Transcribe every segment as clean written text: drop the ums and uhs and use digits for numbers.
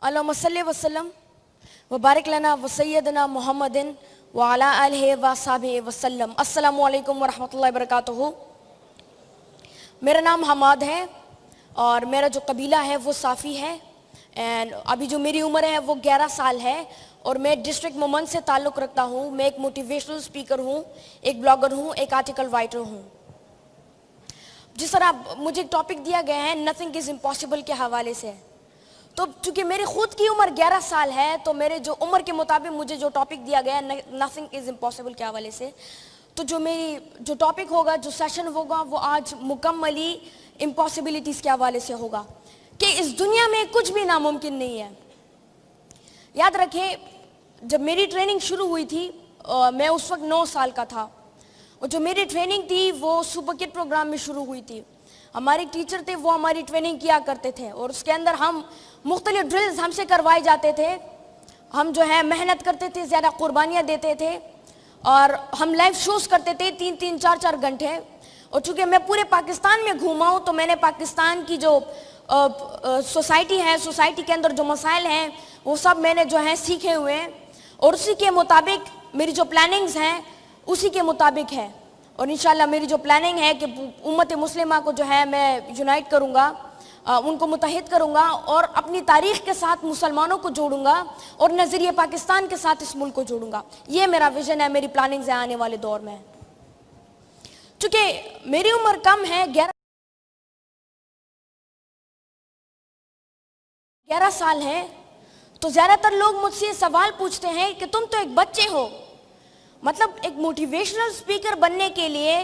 अल्लाहुम्मा सल्लि व सल्लम व बारिक लना व सय्यदना मुहम्मदिन व अला आलिहि व अस्हाबिहि व सल्लम। अस्सलामु अलैकुम व रहमतुल्लाहि व बरकातुहू। मेरा नाम हमाद है और मेरा जो कबीला है वो साफ़ी है। एंड अभी जो मेरी उम्र है वो 11 साल है और मैं डिस्ट्रिक्ट मोमन से ताल्लुक़ रखता हूँ। मैं एक मोटिवेशनल स्पीकर हूँ, एक ब्लॉगर हूँ, एक आर्टिकल राइटर हूँ। जिस तरह मुझे टॉपिक दिया गया है नथिंग इज़ इम्पॉसिबल के हवाले से, तो चूँकि मेरी ख़ुद की उम्र 11 साल है तो मेरे जो उम्र के मुताबिक मुझे जो टॉपिक दिया गया है नथिंग इज़ इम्पॉसिबल के हवाले से, तो जो टॉपिक होगा, जो सेशन होगा वो आज मुकम्मली इम्पॉसिबिलिटीज़ के हवाले से होगा कि इस दुनिया में कुछ भी नामुमकिन नहीं है। याद रखें, जब मेरी ट्रेनिंग शुरू हुई थी मैं उस वक्त 9 साल का था और जो मेरी ट्रेनिंग थी वो सुपर किड प्रोग्राम में शुरू हुई थी। हमारे टीचर थे वो हमारी ट्रेनिंग किया करते थे और उसके अंदर हम मुख्तलिफ ड्रिल्स हमसे करवाए जाते थे। हम जो है मेहनत करते थे, ज़्यादा कुर्बानियाँ देते थे और हम लाइव शोज़ करते थे 3-3, 4-4 घंटे। और चूँकि मैं पूरे पाकिस्तान में घूमा हूँ तो मैंने पाकिस्तान की जो सोसाइटी है, सोसाइटी के अंदर जो मसाइल हैं वो सब मैंने जो है सीखे हुए हैं और उसी के मुताबिक मेरी जो प्लानिंग्स हैं उसी के मुताबिक है। और इंशाल्लाह मेरी जो प्लानिंग है कि उम्मत मुस्लिमा को जो है मैं यूनाइट करूँगा, उनको मुत्तहिद करूँगा और अपनी तारीख़ के साथ मुसलमानों को जोड़ूँगा और नज़रिए पाकिस्तान के साथ इस मुल्क को जोड़ूँगा। ये मेरा विज़न है, मेरी प्लानिंग्स है आने वाले दौर में। चूँकि मेरी उम्र कम है, 11 साल है, तो ज़्यादातर लोग मुझसे सवाल पूछते हैं कि तुम तो एक बच्चे हो, मतलब एक मोटिवेशनल स्पीकर बनने के लिए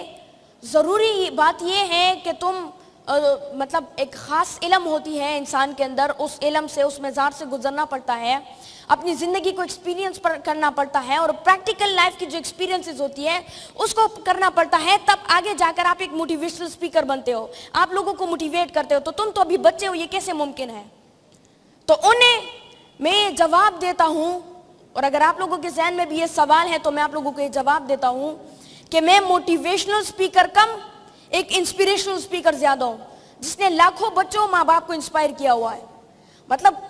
ज़रूरी बात यह है कि तुम मतलब एक ख़ास इल्म होती है इंसान के अंदर, उस इल्म से, उस मज़ार से गुजरना पड़ता है, अपनी ज़िंदगी को एक्सपीरियंस करना पड़ता है और प्रैक्टिकल लाइफ की जो एक्सपीरियंसेस होती है उसको करना पड़ता है, तब आगे जाकर आप एक मोटिवेशनल स्पीकर बनते हो, आप लोगों को मोटिवेट करते हो। तो तुम तो अभी बच्चे हो, ये कैसे मुमकिन है? तो उन्हें मैं जवाब देता हूँ और अगर आप लोगों के ज़हन में भी ये सवाल है तो मैं आप लोगों को ये जवाब देता हूँ कि मैं मोटिवेशनल स्पीकर कम एक इंस्पिरेशनल स्पीकर ज़्यादा हूँ, जिसने लाखों बच्चों माँ बाप को इंस्पायर किया हुआ है। मतलब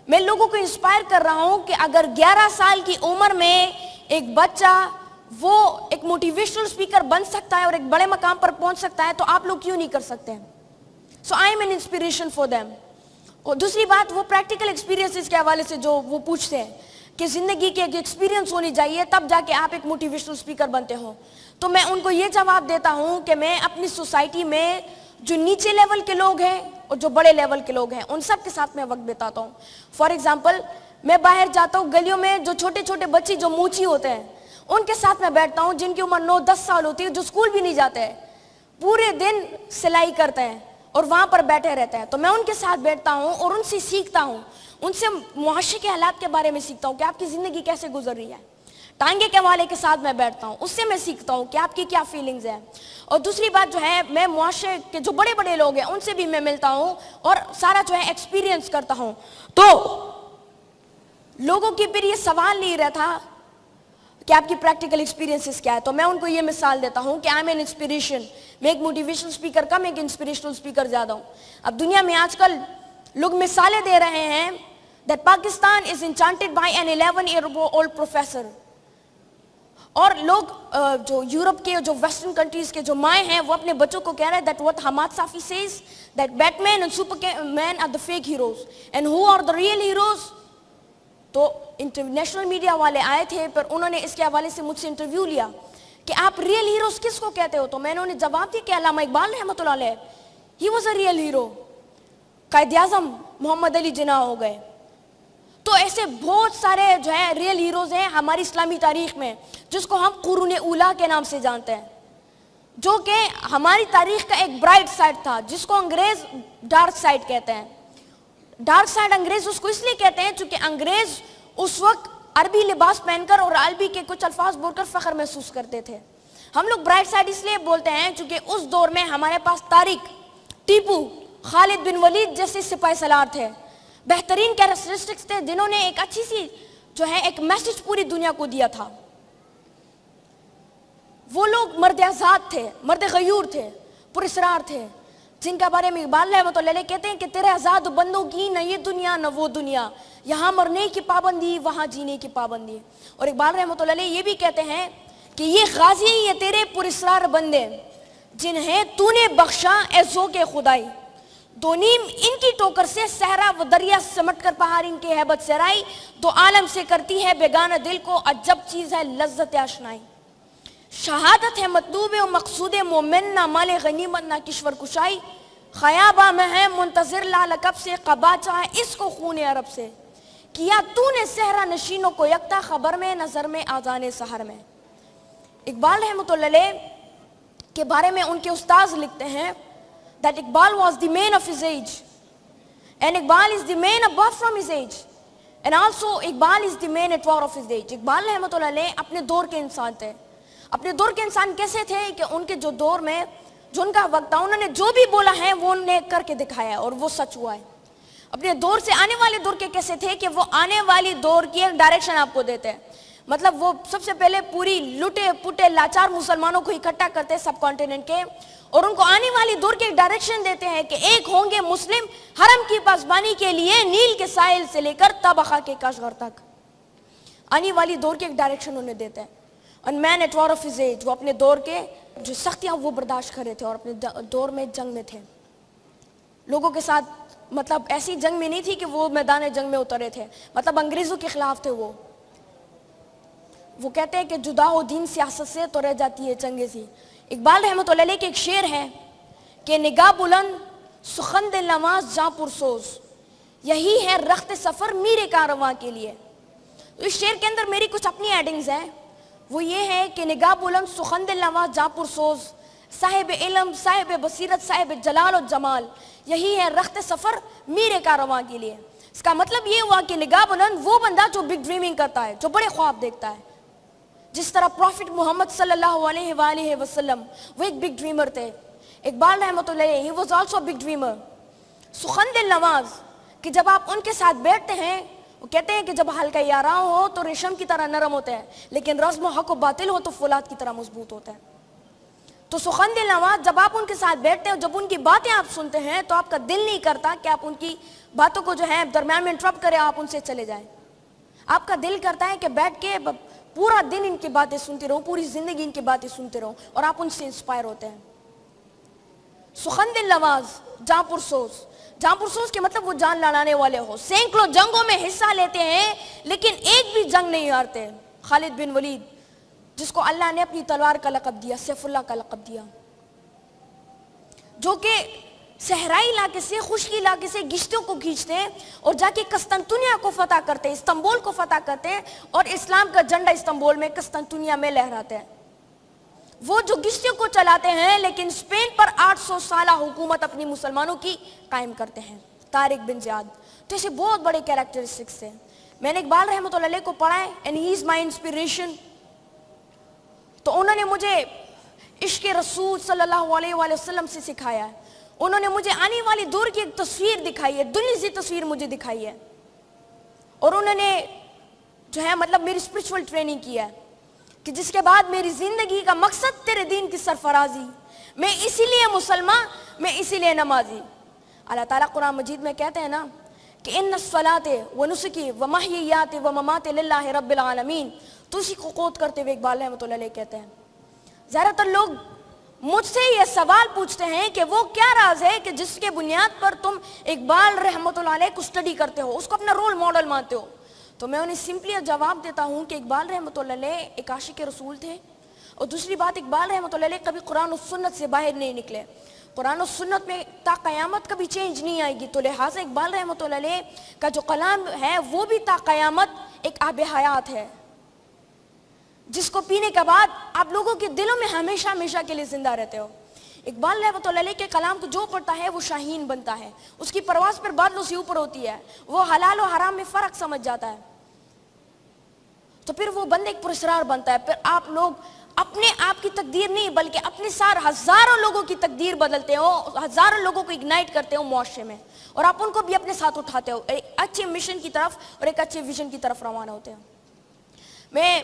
मैं लोगों को इंस्पायर कर रहा हूँ कि अगर 11 साल की उम्र में एक बच्चा वो एक मोटिवेशनल स्पीकर बन सकता है और एक बड़े मकाम पर पहुँच सकता है तो आप लोग क्यों नहीं कर सकते? So I am an inspiration for them. और दूसरी बात, वो प्रैक्टिकल एक्सपीरियंसेस के हवाले से जो वो पूछते हैं कि ज़िंदगी की एक एक्सपीरियंस होनी चाहिए तब जाके आप एक मोटिवेशनल स्पीकर बनते हो, तो मैं उनको ये जवाब देता हूँ कि मैं अपनी सोसाइटी में जो नीचे लेवल के लोग हैं और जो बड़े लेवल के लोग हैं उन सब के साथ मैं वक्त बिताता हूँ। फॉर एग्जांपल, मैं बाहर जाता हूँ गलियों में, जो छोटे छोटे बच्चे जो मूची होते हैं उनके साथ मैं बैठता हूँ, जिनकी उम्र 9-10 साल होती है, जो स्कूल भी नहीं जाते हैं, पूरे दिन सिलाई करते हैं और वहाँ पर बैठे रहते हैं। तो मैं उनके साथ बैठता हूँ और उनसे सीखता हूँ, उनसे मुआशरे के हालात के बारे में सीखता हूँ कि आपकी ज़िंदगी कैसे गुजर रही है। टांगे के वाले के साथ मैं बैठता हूँ, उससे मैं सीखता हूँ कि आपकी क्या फीलिंग्स हैं। और दूसरी बात जो है, मैं मुआशरे के जो बड़े बड़े लोग हैं उनसे भी मैं मिलता हूँ और सारा जो है एक्सपीरियंस करता हूँ। तो लोगों के फिर ये सवाल नहीं रहता कि आपकी प्रैक्टिकल एक्सपीरियंसेस क्या है, तो मैं उनको ये मिसाल देता हूँ कि आई एम एन इंस्पिरेशन। मैं एक मोटिवेशनल स्पीकर कम एक इंस्पिरेशनल स्पीकर ज़्यादा हूँ। अब दुनिया में आजकल लोग मिसालें दे रहे हैं that Pakistan is enchanted by an 11-year-old professor. और लोग जो यूरोप के, जो वेस्टर्न कंट्रीज के जो माएँ हैं वो अपने बच्चों को कह रहे हैं that what Hammad Safi says that Batman and Superman are the fake heroes and who are the real heroes. तो इंटरनेशनल मीडिया वाले आए थे पर उन्होंने इसके हवाले से मुझसे इंटरव्यू लिया कि आप रियल हीरोज किसको कहते हो? तो मैंने उन्हें जवाब दिया कि अल्लामा इकबाल रहमतुल्लाह अलैह, he was a real hero. Quaid-e-Azam Mohammad Ali Jinnah हो गए। तो ऐसे बहुत सारे जो है रियल हीरोज हैं हमारी इस्लामी तारीख में, जिसको हम कुरूने उला के नाम से जानते हैं, जो कि हमारी तारीख का एक ब्राइट साइड था, जिसको अंग्रेज डार्क साइड कहते हैं। डार्क साइड अंग्रेज उसको इसलिए कहते हैं क्योंकि अंग्रेज उस वक्त अरबी लिबास पहनकर और अरबी के कुछ अल्फाज बोलकर फख्र महसूस करते थे। हम लोग ब्राइट साइड इसलिए बोलते हैं क्योंकि उस दौर में हमारे पास तारिक, टीपू, खालिद बिन वलीद जैसे सिपाही सलार थे, बेहतरीन कैरेक्टरिस्टिक्स थे, जिन्होंने एक अच्छी सी जो है एक मैसेज पूरी दुनिया को दिया था। वो लोग मर्द आज़ाद थे, मर्द गयूर थे, पुरस्रार थे, جن کا بارے میں اقبال رحمۃ اللہ علیہ کہتے ہیں کہ تیرے آزاد بندوں کی نہ یہ دنیا نہ وہ دنیا، یہاں مرنے کی پابندی وہاں جینے کی پابندی. اور اقبال رحمۃ اللہ علیہ یہ بھی کہتے ہیں کہ یہ غازی یہ تیرے پراسرار بندے جنہیں تو نے بخشا اے ذوق خدائی، دو نیم ان کی ٹوکر سے صحرا و دریا سمٹ کر پہاڑ ان کی ہیبت سرائی، دو عالم سے کرتی ہے بیگانہ دل کو عجب چیز ہے لذت آشنائی. شہادت ہے مطلوب و مقصود مومن، نہ مال غنیمت نہ کشور کشائی، خیابہ میں ہے منتظر لالکب سے قبا چاہے اس کو خون عرب سے، کیا تو نے صحرا نشینوں کو یکتا خبر میں نظر میں آذان سحر میں. اقبال رحمۃ اللہ علیہ کے بارے میں ان کے استاذ لکھتے ہیں that Iqbal was the man of his age and Iqbal is the man above from his age and also Iqbal is the man at war of his age. Iqbal رحمۃ اللہ علیہ اپنے دور کے انسان تھے. اپنے دور کے انسان کیسے تھے کہ ان کے جو دور میں جو ان کا وقت تھا انہوں نے جو بھی بولا ہے وہ انہوں نے کر کے دکھایا ہے اور وہ سچ ہوا ہے. اپنے دور سے آنے والے دور کے کیسے تھے کہ وہ آنے والی دور کی ایک ڈائریکشن آپ کو دیتے ہیں. مطلب وہ سب سے پہلے پوری لٹے پٹے لاچار مسلمانوں کو اکٹھا کرتے ہیں سب کانٹیننٹ کے اور ان کو آنے والی دور کے ایک ڈائریکشن دیتے ہیں کہ ایک ہوں گے مسلم حرم کی پاسبانی کے لیے نیل کے ساحل سے لے کر تبخا کے کاشغر تک. آنے والی دور کے ایک ڈائریکشن انہیں دیتے ہیں. and man at war of his age، وہ اپنے دور کے جو سختیاں وہ برداشت کر رہے تھے اور اپنے دور میں جنگ میں تھے لوگوں کے ساتھ. مطلب ایسی جنگ میں نہیں تھی کہ وہ میدان جنگ میں اترے تھے، مطلب انگریزوں کے خلاف تھے. وہ کہتے ہیں کہ جدا ہو دین سیاست سے تو رہ جاتی ہے چنگیزی. اقبال رحمۃ اللہ علیہ کے ایک شعر ہے کہ نگاہ بلند سخن دل نواز جاں پرسوز، یہی ہے رخت سفر میرے کارواں کے لیے. تو اس شعر کے اندر میری کچھ اپنی ایڈنگز ہیں. وہ یہ ہے کہ نگاہ بلند سخن دل نواز جاں پرسوز، صاحب علم صاحب بصیرت صاحب جلال و جمال، یہی ہے رخت سفر میرے کارواں کے لیے. اس کا مطلب یہ ہوا کہ نگاہ بلند وہ بندہ جو بگ ڈریمنگ کرتا ہے، جو بڑے خواب دیکھتا ہے. جس طرح پروفٹ محمد صلی اللہ علیہ وآلہ وسلم وہ ایک بگ ڈریمر تھے. اقبال رحمۃ اللہ علیہ he was also a big dreamer. سخن دل نواز کہ جب آپ ان کے ساتھ بیٹھتے ہیں وہ کہتے ہیں کہ جب ہلکا یاراں ہو تو ریشم کی طرح نرم ہوتے ہیں، لیکن رزم و حق و باطل ہو تو فولاد کی طرح مضبوط ہوتا ہے. تو سخن دل نواز جب آپ ان کے ساتھ بیٹھتے ہیں جب ان کی باتیں آپ سنتے ہیں تو آپ کا دل نہیں کرتا کہ آپ ان کی باتوں کو جو ہے درمیان میں انٹرپٹ کریں، آپ ان سے چلے جائیں. آپ کا دل کرتا ہے کہ بیٹھ کے پورا دن ان کی باتیں سنتے رہو، پوری زندگی ان کی باتیں سنتے رہو اور آپ ان سے انسپائر ہوتے ہیں. سخن دل نواز جاں پرسوز، جاں پرسوز کے مطلب وہ جان لڑانے والے ہو. سینکڑوں جنگوں میں حصہ لیتے ہیں لیکن ایک بھی جنگ نہیں ہارتے. خالد بن ولید جس کو اللہ نے اپنی تلوار کا لقب دیا، سیف اللہ کا لقب دیا، جو کہ صحرائی علاقے سے خشکی علاقے سے گشتوں کو کھینچتے ہیں اور جا کے قسطنطنیہ کو فتح کرتے ہیں، استنبول کو فتح کرتے ہیں اور اسلام کا جھنڈا استنبول میں قسطنطنیہ میں لہراتے ہیں. وہ جو گشتوں کو چلاتے ہیں لیکن اسپین پر 800 سالہ حکومت اپنی مسلمانوں کی قائم کرتے ہیں. طارق بن زیاد تو ایسے بہت بڑے کیریکٹرسٹکس ہیں. میں نے اقبال رحمۃ اللہ علیہ کو پڑھا ہے and he is my inspiration. تو انہوں نے مجھے عشق رسول صلی اللہ علیہ وآلہ وسلم سے سکھایا ہے. انہوں نے مجھے آنے والی دور کی ایک تصویر دکھائی ہے، دنیا سی تصویر مجھے دکھائی ہے اور انہوں نے جو ہے مطلب میری اسپرچول ٹریننگ کی ہے کہ جس کے بعد میری زندگی کا مقصد تیرے دین کی سرفرازی، میں اسی لیے مسلمان، میں اسی لیے نمازی. اللہ تعالیٰ قرآن مجید میں کہتے ہیں نا کہ ان الصلاۃ ونسکی ومحییات وممات للہ رب العالمین. تو اسی کو قوت کرتے ہوئے اقبال رحمۃ اللہ علیہ کہتے ہیں زیادہ تر لوگ مجھ سے یہ سوال پوچھتے ہیں کہ وہ کیا راز ہے کہ جس کے بنیاد پر تم اقبال رحمۃ اللہ علیہ کو اسٹڈی کرتے ہو، اس کو اپنا رول ماڈل مانتے ہو. تو میں انہیں سمپلی جواب دیتا ہوں کہ اقبال رحمۃ اللہ علیہ ایک عاشق رسول تھے اور دوسری بات اقبال رحمۃ اللہ علیہ کبھی قرآن و سنت سے باہر نہیں نکلے. قرآن و سنت میں تا قیامت کبھی چینج نہیں آئے گی. تو لہٰذا اقبال رحمۃ اللہ علیہ کا جو کلام ہے وہ بھی تا قیامت ایک آب حیات ہے جس کو پینے کے بعد آپ لوگوں کے دلوں میں ہمیشہ ہمیشہ کے لیے زندہ رہتے ہو. اقبال رحمۃ اللہ علیہ کے کلام کو جو پڑھتا ہے وہ شاہین بنتا ہے، اس کی پرواز پر بادلوں سے اوپر ہوتی ہے، وہ حلال و حرام میں فرق سمجھ جاتا ہے. تو پھر وہ بندے ایک پراسرار بنتا ہے. پھر آپ لوگ اپنے آپ کی تقدیر نہیں بلکہ اپنے ساتھ ہزاروں لوگوں کی تقدیر بدلتے ہو، ہزاروں لوگوں کو اگنائٹ کرتے ہو معاشرے میں اور آپ ان کو بھی اپنے ساتھ اٹھاتے ہو، ایک اچھے مشن کی طرف اور ایک اچھے ویژن کی طرف روانہ ہوتے ہو. میں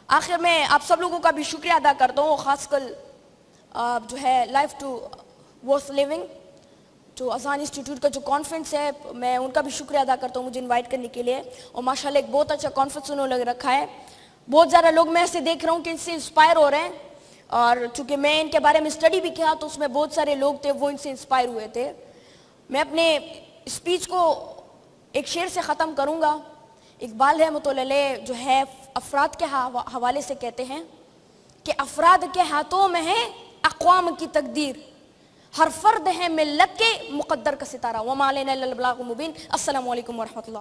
آخر میں آپ سب لوگوں کا بھی شکریہ ادا کرتا ہوں، خاص کر جو ہے لائف ٹو वर्थ लिविंग, जो अजान इंस्टीट्यूट का जो कॉन्फ्रेंस है, मैं उनका भी शुक्रिया अदा करता हूँ मुझे इनवाइट करने के लिए। और माशाल्लाह एक बहुत अच्छा कॉन्फ्रेंस उन्होंने लग रखा है। बहुत ज़्यादा लोग मैं ऐसे देख रहा हूँ कि इनसे इंस्पायर हो रहे हैं, और चूँकि मैं इनके बारे में स्टडी भी किया तो उसमें बहुत सारे लोग थे वो इनसे इंस्पायर हुए थे। मैं अपने स्पीच को एक शेर से ख़त्म करूँगा। इकबाल रहमतुल्लाह जो है अफराद के हवाले से कहते हैं कि अफराद के हाथों में है अक़वाम की तकदीर, हर फर्द है मिल्लत के मुक़द्दर का सितारा। वमा अलैना इल्लल बलागुल मुबीन। अस्सलामु अलैकुम व रहमतुल्लाह।